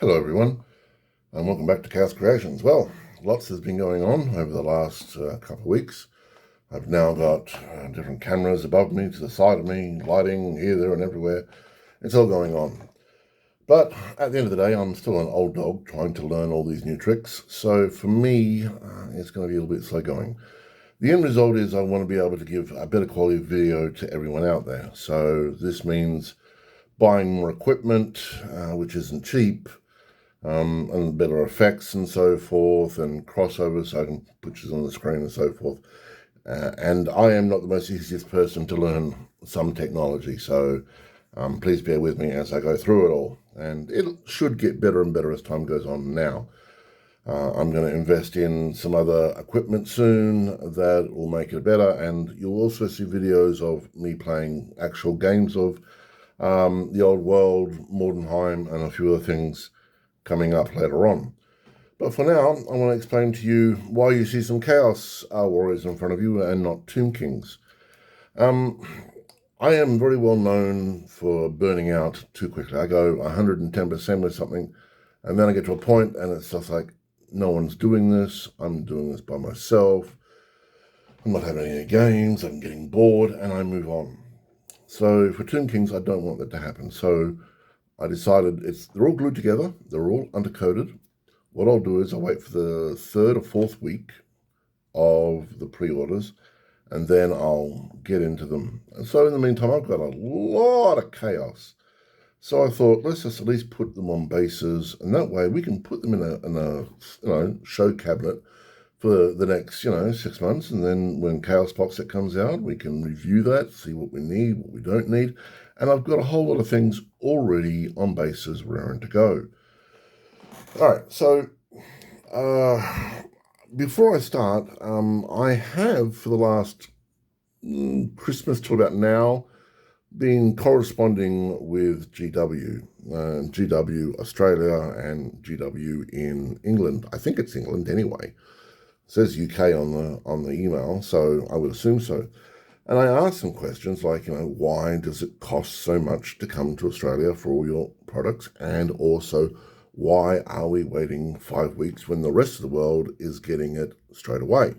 Hello everyone, and welcome back to Chaos Creations. Well, lots has been going on over the last couple of weeks. I've now got different cameras above me, to the side of me, lighting here, there, and everywhere. It's all going on. But at the end of the day, I'm still an old dog trying to learn all these new tricks. So for me, it's going to be a little bit slow going. The end result is I want to be able to give a better quality video to everyone out there. So this means buying more equipment, which isn't cheap, and better effects and so forth, and crossovers so I can put this on the screen and so forth. And I am not the most easiest person to learn some technology, so please bear with me as I go through it all. And it should get better and better as time goes on now. I'm going to invest in some other equipment soon that will make it better, and you'll also see videos of me playing actual games of the old world, Mordenheim, and a few other things coming up later on. But for now, I want to explain to you why you see some Chaos Warriors in front of you and not Tomb Kings. I am very well known for burning out too quickly. I go 110% with something, and then I get to a point and it's just like, no one's doing this. I'm doing this by myself. I'm not having any games. I'm getting bored, and I move on. So for Tomb Kings, I don't want that to happen. So I decided they're all glued together. They're all undercoated. What I'll do is I'll wait for the third or fourth week of the pre-orders, and then I'll get into them. And so in the meantime, I've got a lot of chaos. So I thought, let's just at least put them on bases, and that way we can put them in a show cabinet for the next 6 months, and then when Chaos Box Set comes out, we can review that, see what we need, what we don't need, and I've got a whole lot of things already on bases raring to go. All right, so before I start, I have for the last Christmas till about now been corresponding with GW Australia and GW in England. I think it's England anyway. It says UK on the email, so I would assume so. And I asked some questions like, why does it cost so much to come to Australia for all your products? And also, why are we waiting 5 weeks when the rest of the world is getting it straight away?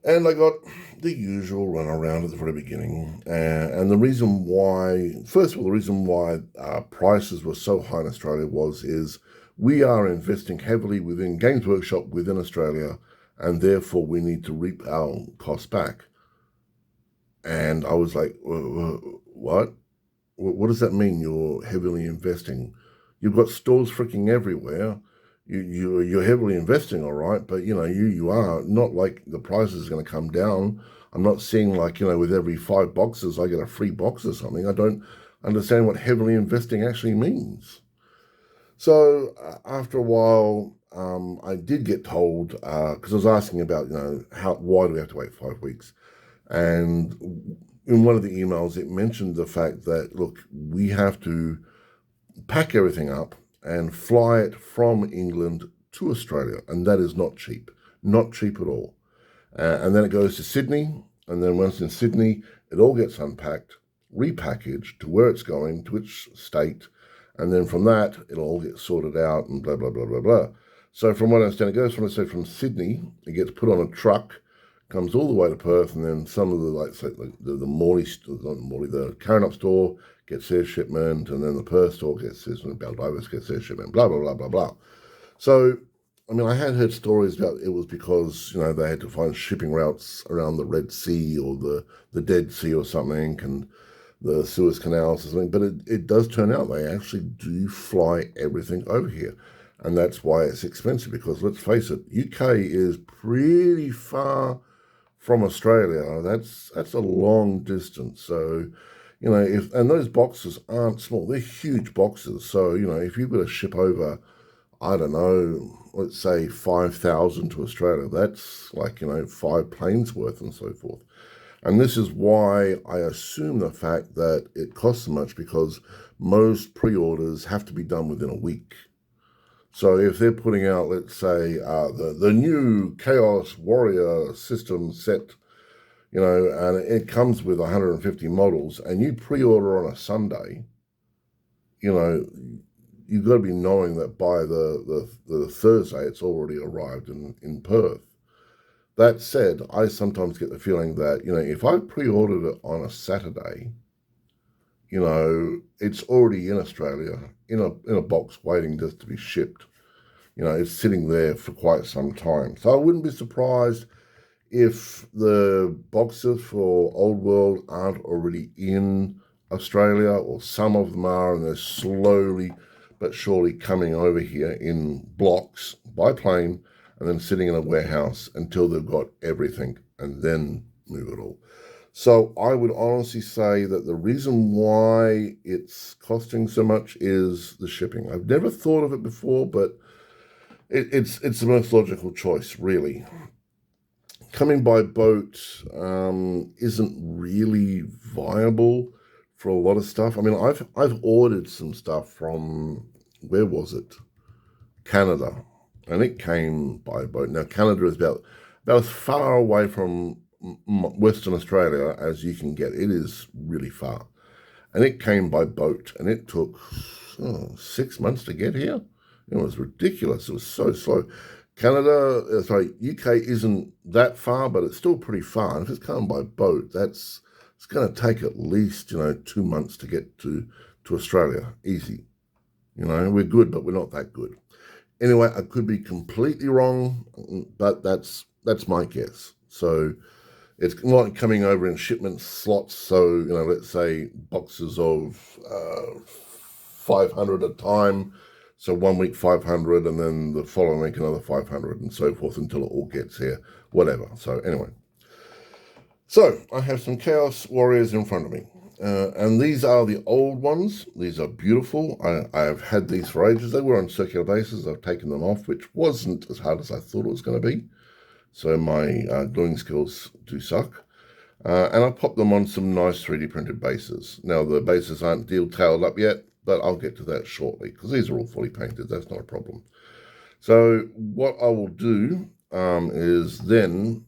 And I got the usual runaround at the very beginning. And the reason why, first of all, the reason why prices were so high in Australia is we are investing heavily within Games Workshop within Australia, and therefore we need to reap our costs back. And I was like, what? What does that mean, you're heavily investing? You've got stores freaking everywhere. You're heavily investing, all right, but you are not like the price is going to come down. I'm not seeing like with every 5 boxes I get a free box or something. I don't understand what heavily investing actually means. So after a while, I did get told because I was asking about why do we have to wait 5 weeks, and in one of the emails it mentioned the fact that look, we have to pack everything up and fly it from England to Australia, and that is not cheap at all. And then it goes to Sydney, and then once in Sydney, it all gets unpacked, repackaged to where it's going, to which state, and then from that, it'll all get sorted out and blah, blah, blah, blah, blah. So from what I understand, it goes from Sydney, it gets put on a truck, comes all the way to Perth, and then some of the Morley, the Carrinup store gets their shipment, and then the Perth store gets their shipment, Baldivis gets their shipment, blah, blah, blah, blah, blah. So, I had heard stories about it was because, they had to find shipping routes around the Red Sea or the Dead Sea or something, and the Suez Canals or something, but it does turn out they actually do fly everything over here. And that's why it's expensive, because let's face it, UK is pretty far from Australia. That's a long distance. So, and those boxes aren't small, they're huge boxes. So, if you've got to ship over, I don't know, let's say 5,000 to Australia, that's like, 5 planes worth and so forth. And this is why I assume the fact that it costs so much, because most pre-orders have to be done within a week. So if they're putting out, let's say, the new Chaos Warrior system set, and it comes with 150 models, and you pre-order on a Sunday, you've got to be knowing that by the Thursday it's already arrived in Perth. That said, I sometimes get the feeling that, if I pre-ordered it on a Saturday, it's already in Australia in a box waiting just to be shipped. It's sitting there for quite some time. So I wouldn't be surprised if the boxes for Old World aren't already in Australia, or some of them are, and they're slowly but surely coming over here in blocks by plane and then sitting in a warehouse until they've got everything and then move it all. So I would honestly say that the reason why it's costing so much is the shipping. I've never thought of it before, but it's the most logical choice, really. Coming by boat isn't really viable for a lot of stuff. I mean, I've ordered some stuff from, where was it? Canada, and it came by boat. Now, Canada is about as far away from Western Australia as you can get. It is really far, and it came by boat, and it took 6 months to get here. It was ridiculous. It was so slow. UK isn't that far, but it's still pretty far. And if it's coming by boat, it's going to take at least 2 months to get to Australia. Easy. We're good, but we're not that good. Anyway, I could be completely wrong, but that's my guess. So it's not coming over in shipment slots. So let's say boxes of 500 at a time. So 1 week 500, and then the following week another 500, and so forth until it all gets here, whatever. So anyway, so I have some Chaos Warriors in front of me, and these are the old ones. These are beautiful. I've had these for ages. They were on circular bases. I've taken them off, which wasn't as hard as I thought it was going to be. So my gluing skills do suck. And I popped them on some nice 3D printed bases. Now the bases aren't tailed up yet, but I'll get to that shortly, because these are all fully painted. That's not a problem. So what I will do is then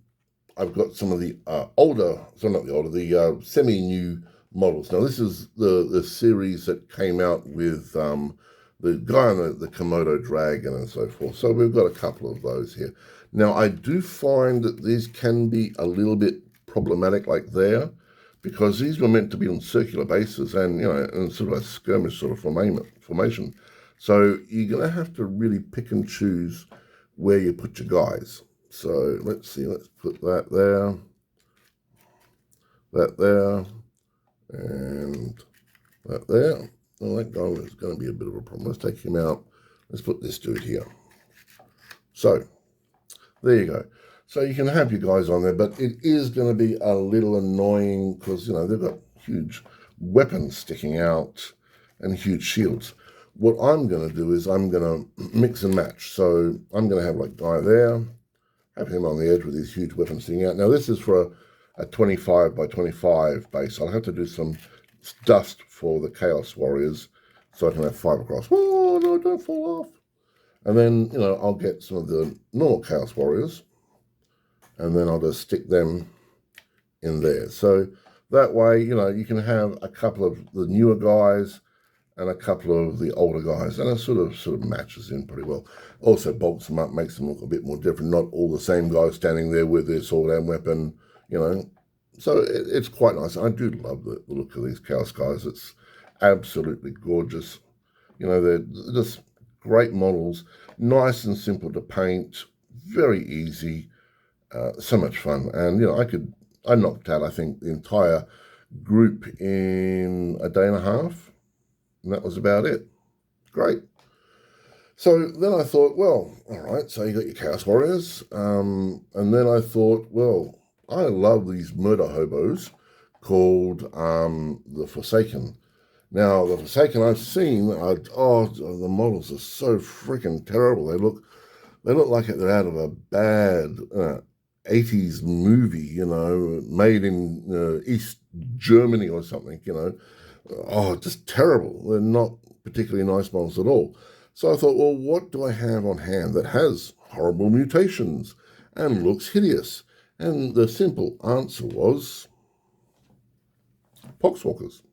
I've got some of the the semi-new models. Now this is the series that came out with the guy on the Komodo dragon and so forth. So we've got a couple of those here. Now I do find that these can be a little bit problematic, like there, because these were meant to be on circular bases and, in sort of a skirmish sort of formation. So you're going to have to really pick and choose where you put your guys. So let's see, let's put that there, and that there. Well, that guy is going to be a bit of a problem. Let's take him out. Let's put this dude here. So there you go. So you can have your guys on there, but it is going to be a little annoying because, they've got huge weapons sticking out and huge shields. What I'm going to do is I'm going to mix and match. So I'm going to have like guy there, have him on the edge with these huge weapons sticking out. Now this is for a 25 by 25 base. I'll have to do some dust for the Chaos Warriors so I can have 5 across. Oh, no, don't fall off. And then, I'll get some of the normal Chaos Warriors, and then I'll just stick them in there. So that way, you can have a couple of the newer guys and a couple of the older guys, and it sort of matches in pretty well. Also bulks them up, makes them look a bit more different. Not all the same guys standing there with their sword and weapon, So it's quite nice. I do love the look of these Chaos guys. It's absolutely gorgeous. They're just great models, nice and simple to paint, very easy. So much fun. And, I knocked out, I think, the entire group in a day and a half. And that was about it. Great. So then I thought, well, all right, so you got your Chaos Warriors. And then I thought, well, I love these murder hobos called the Forsaken. Now, the Forsaken I've seen, the models are so freaking terrible. They look like they're out of a bad 80s movie, made in East Germany or something, just terrible. They're not particularly nice models at all. So I thought, well, what do I have on hand that has horrible mutations and looks hideous? And the simple answer was Poxwalkers.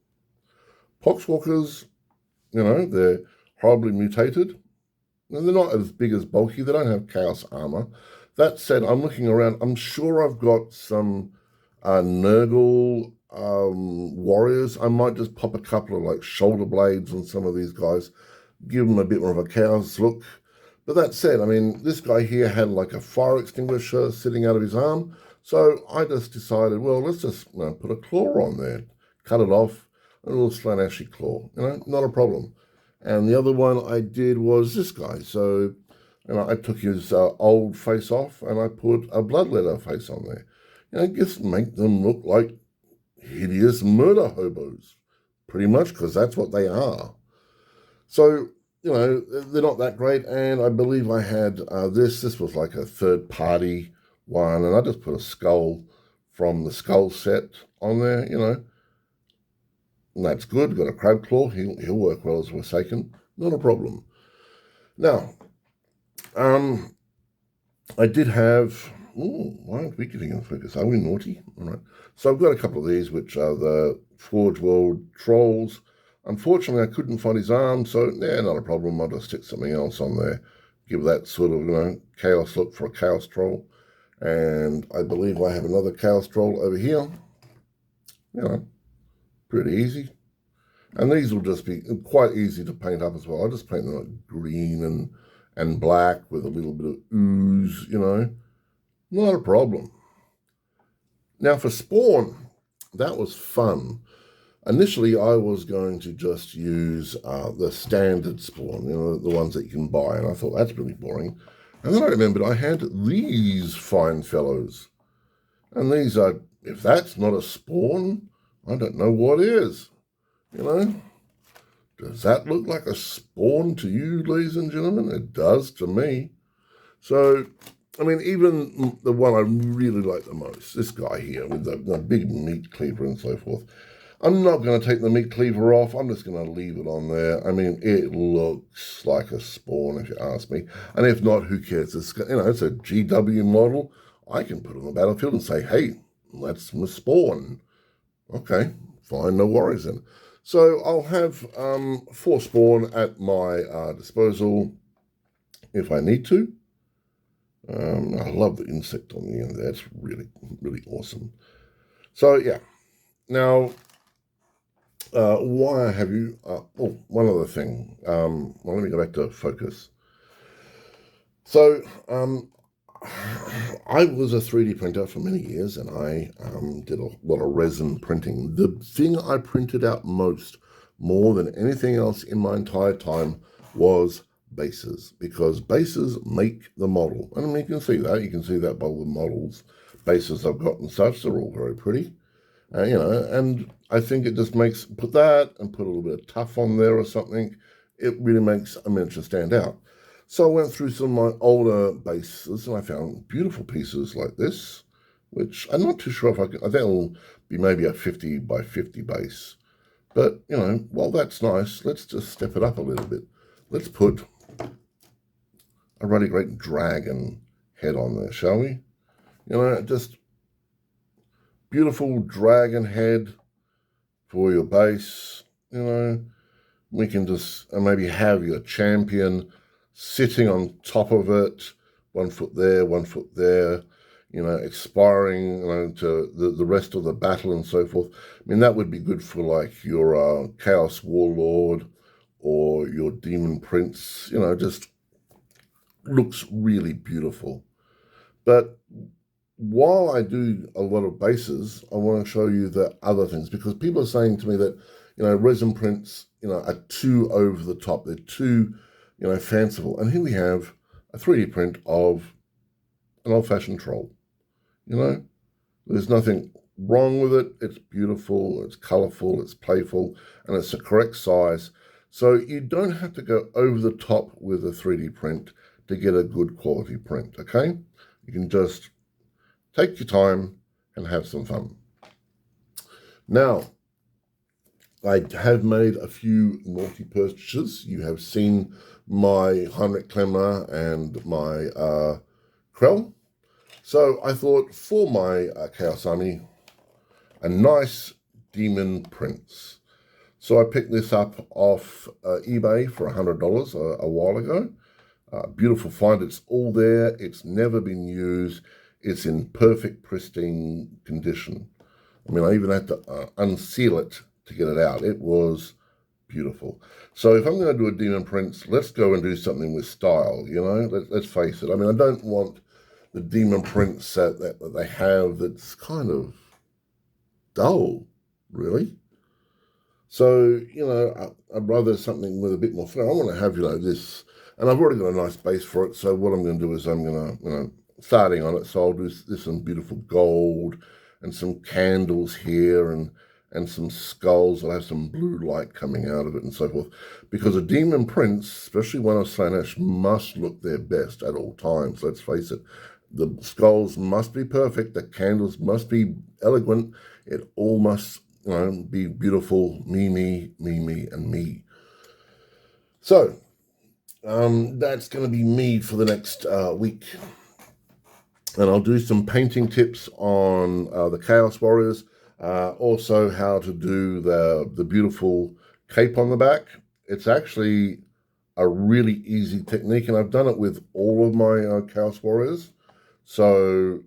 Poxwalkers, they're horribly mutated. And they're not as big as bulky. They don't have chaos armor. That said, I'm looking around. I'm sure I've got some Nurgle warriors. I might just pop a couple of like shoulder blades on some of these guys, give them a bit more of a chaos look. But that said, I mean, this guy here had like a fire extinguisher sitting out of his arm. So I just decided, well, let's just put a claw on there, cut it off, a little Slaaneshi claw, not a problem. And the other one I did was this guy. So I took his old face off and I put a bloodletter face on there. Just make them look like hideous murder hobos, pretty much, because that's what they are. So, they're not that great. And I believe I had this was like a third party one. And I just put a skull from the skull set on there, and that's good. Got a crab claw. He'll work well as a Forsaken. Not a problem. Now, I did have. Oh, why aren't we getting in focus? Are we naughty? All right. So I've got a couple of these, which are the Forge World Trolls. Unfortunately, I couldn't find his arm, so not a problem. I'll just stick something else on there. Give that sort of, chaos look for a Chaos Troll. And I believe I have another Chaos Troll over here. Pretty easy. And these will just be quite easy to paint up as well. I'll just paint them like green and black with a little bit of ooze, Not a problem. Now for Spawn, that was fun. Initially, I was going to just use the standard Spawn, the ones that you can buy. And I thought, that's really boring. And then I remembered I had these fine fellows. And these are, if that's not a Spawn, I don't know what is. Does that look like a Spawn to you, ladies and gentlemen? It does to me. So, I mean, even the one I really like the most, this guy here with the big meat cleaver and so forth, I'm not going to take the meat cleaver off. I'm just going to leave it on there. I mean, it looks like a Spawn, if you ask me. And if not, who cares? It's a GW model. I can put it on the battlefield and say, hey, that's my Spawn. Okay, fine, no worries then. So I'll have 4 Spawn at my disposal if I need to. I love the insect on the end. That's really, really awesome. So yeah. Now, why have you? One other thing. Well, let me go back to focus. So I was a 3D printer for many years, and I did a lot of resin printing. The thing I printed out more than anything else in my entire time, was bases, because bases make the model. And I mean, you can see that. You can see that by all the models, bases I've got and such. They're all very pretty. And I think it just put that and put a little bit of tough on there or something. It really makes a miniature stand out. So I went through some of my older bases and I found beautiful pieces like this, which I'm not too sure if I think it'll be maybe a 50 by 50 base. But, while that's nice, let's just step it up a little bit. Let's put a really great dragon head on there, shall we? Just beautiful dragon head for your base. We can just maybe have your champion sitting on top of it, 1 foot there, 1 foot there, expiring to the rest of the battle and so forth. I mean, that would be good for like your Chaos Warlord or your Demon Prince, just looks really beautiful. But while I do a lot of bases, I want to show you the other things, because people are saying to me that, resin prints, are too over the top. They're too, fanciful. And here we have a 3D print of an old-fashioned troll. There's nothing wrong with it. It's beautiful, it's colorful, it's playful, and it's the correct size. So you don't have to go over the top with a 3D print to get a good quality print, okay? You can just take your time and have some fun. Now, I have made a few naughty purchases. You have seen my Heinrich Klemmner and my Krell. So I thought for my Chaos Army, a nice demon prince. So I picked this up off eBay for $100 a while ago. Beautiful find. It's all there. It's never been used. It's in perfect, pristine condition. I mean, I even had to unseal it to get it out. It was beautiful. So if I'm going to do a Demon Prince, let's go and do something with style, you know? Let's face it. I mean, I don't want the Demon Prince set that they have that's kind of dull, really. So, you know, I'd rather something with a bit more flair. I want to have, you know, this, and I've already got a nice base for it. So what I'm going to do is I'm going to, you know, starting on it. So I'll do this some beautiful gold and some candles here and some skulls. I'll have some blue light coming out of it and so forth. Because a Demon Prince, especially one of Slaanesh, must look their best at all times. Let's face it. The skulls must be perfect. The candles must be elegant. It all must, you know, be beautiful. Me, and me. So that's going to be me for the next week. And I'll do some painting tips on the Chaos Warriors. Also how to do the beautiful cape on the back. It's actually a really easy technique, and I've done it with all of my Chaos Warriors. So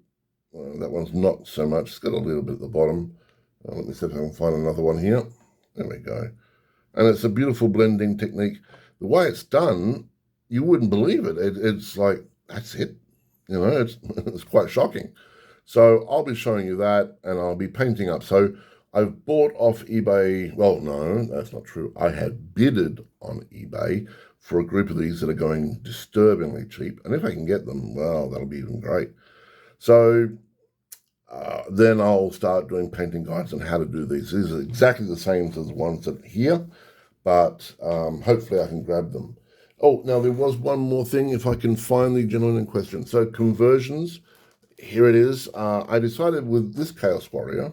that one's not so much. It's got a little bit at the bottom. Let me see if I can find another one here. There we go. And it's a beautiful blending technique. The way it's done, you wouldn't believe it. It's like, that's it. You know, it's quite shocking. So I'll be showing you that, and I'll be painting up. So I've bought off eBay. Well, no, that's not true. I had bidded on eBay for a group of these that are going disturbingly cheap. And if I can get them, well, that'll be even great. So then I'll start doing painting guides on how to do these. These are exactly the same as the ones that are here, but hopefully I can grab them. Oh, now there was one more thing, if I can find the gentleman in question. So conversions, here it is. I decided with this Chaos Warrior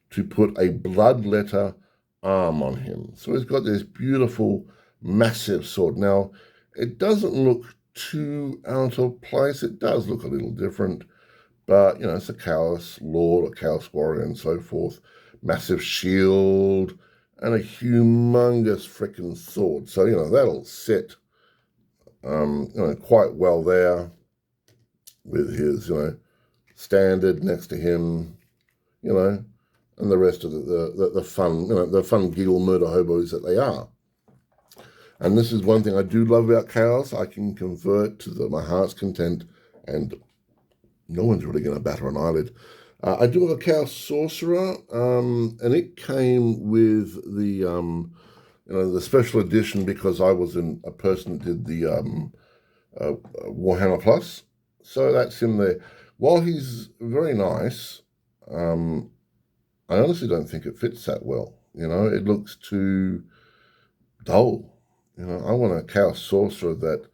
to put a bloodletter arm on him. So he's got this beautiful, massive sword. Now, it doesn't look too out of place. It does look a little different, but, you know, it's a Chaos Lord, a Chaos Warrior, and so forth. Massive shield and a humongous frickin' sword. So, you know, that'll sit, you know, quite well there with his, you know, standard next to him, you know, and the rest of the fun, you know, the fun giggle murder hobos that they are. And this is one thing I do love about Chaos. I can convert to my heart's content, and no one's really going to batter an eyelid. I do have a Chaos Sorcerer, and it came with the, you know, the special edition because I was a person that did the Warhammer Plus. So that's him there. While he's very nice, I honestly don't think it fits that well. You know, it looks too dull. You know, I want a Chaos Sorcerer that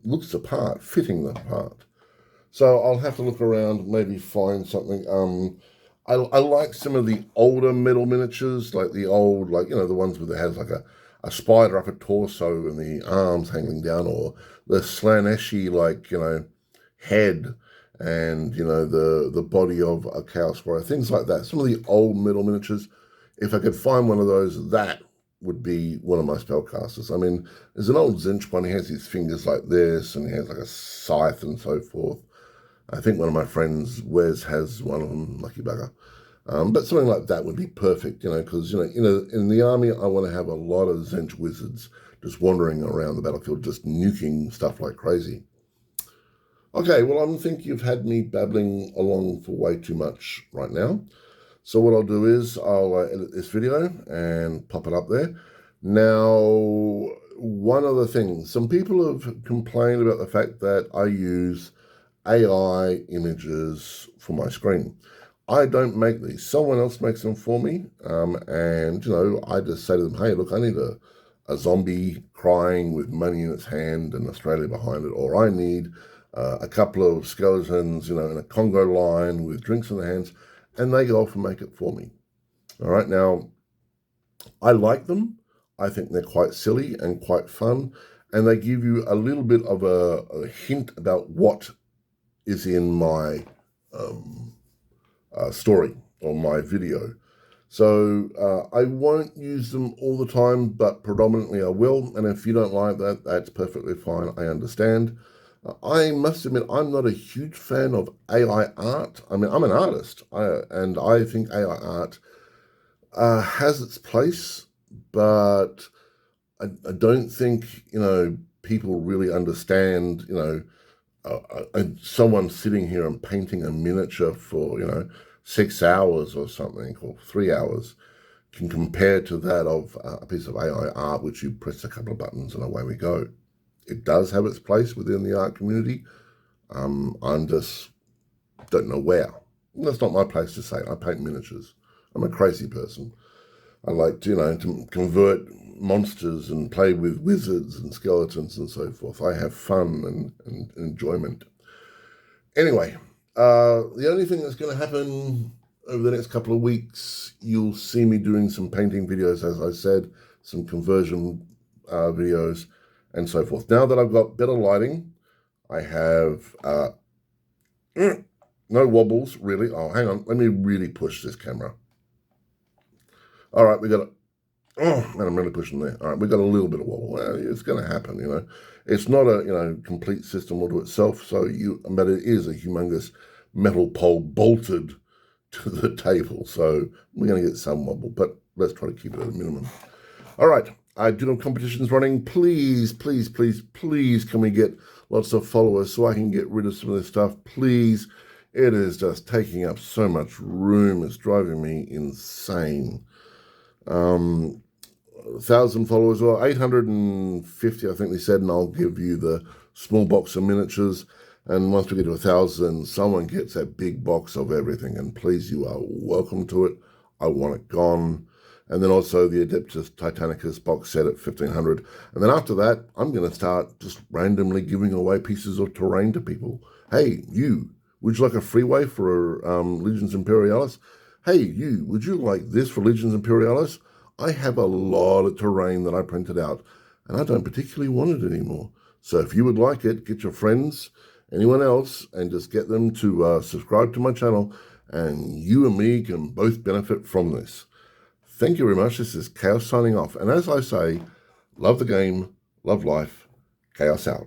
looks the part, fitting the part. So I'll have to look around, maybe find something. I like some of the older metal miniatures, like the old, like, you know, the ones where it has like a spider up a torso and the arms hanging down, or the Slaaneshi, like, you know, head and, you know, the body of a Chaos Warrior, things like that. Some of the old metal miniatures, if I could find one of those, that would be one of my spellcasters. I mean, there's an old Zinch one. He has his fingers like this, and he has like a scythe and so forth. I think one of my friends, Wes, has one of them, lucky bugger. But something like that would be perfect, you know, because, you know, in the army, I want to have a lot of Zinch wizards just wandering around the battlefield, just nuking stuff like crazy. Okay, well, I think you've had me babbling along for way too much right now. So what I'll do is I'll edit this video and pop it up there. Now, one other thing. Some people have complained about the fact that I use AI images for my screen. I don't make these. Someone else makes them for me. And, you know, I just say to them, hey, look, I need a zombie crying with money in its hand and Australia behind it, or I need a couple of skeletons, you know, in a Congo line with drinks in their hands, and they go off and make it for me. All right, now, I like them. I think they're quite silly and quite fun, and they give you a little bit of a hint about what is in my story or my video. So I won't use them all the time, but predominantly I will. And if you don't like that, that's perfectly fine. I understand. I must admit, I'm not a huge fan of AI art. I mean, I'm an artist, and I think AI art has its place, but I don't think, people really understand, someone sitting here and painting a miniature for, 6 hours or something, or 3 hours, can compare to that of a piece of AI art, which you press a couple of buttons and away we go. It does have its place within the art community. I'm just don't know where. That's not my place to say. I paint miniatures. I'm a crazy person. I like to, to convert monsters and play with wizards and skeletons and so forth. I have fun and enjoyment. Anyway, the only thing that's going to happen over the next couple of weeks, you'll see me doing some painting videos, as I said, some conversion videos, and so forth. Now that I've got better lighting, I have no wobbles, really. Oh, hang on. Let me really push this camera. All right, we got it. Oh, man, I'm really pushing there. All right, we got a little bit of wobble. Well, it's going to happen, It's not a, complete system all to itself, but it is a humongous metal pole bolted to the table. So we're going to get some wobble, but let's try to keep it at a minimum. All right, I do have competitions running. Please, please, please, please, can we get lots of followers so I can get rid of some of this stuff? Please. It is just taking up so much room. It's driving me insane. 1,000 followers, or 850, I think they said, and I'll give you the small box of miniatures. And once we get to 1,000, someone gets that big box of everything. And please, you are welcome to it. I want it gone. And then also the Adeptus Titanicus box set at 1,500. And then after that, I'm going to start just randomly giving away pieces of terrain to people. Hey, you, would you like a freeway for Legions Imperialis? Hey, you, would you like this for Legions Imperialis? I have a lot of terrain that I printed out, and I don't particularly want it anymore. So if you would like it, get your friends, anyone else, and just get them to subscribe to my channel, and you and me can both benefit from this. Thank you very much. This is Chaos signing off. And as I say, love the game, love life, Chaos out.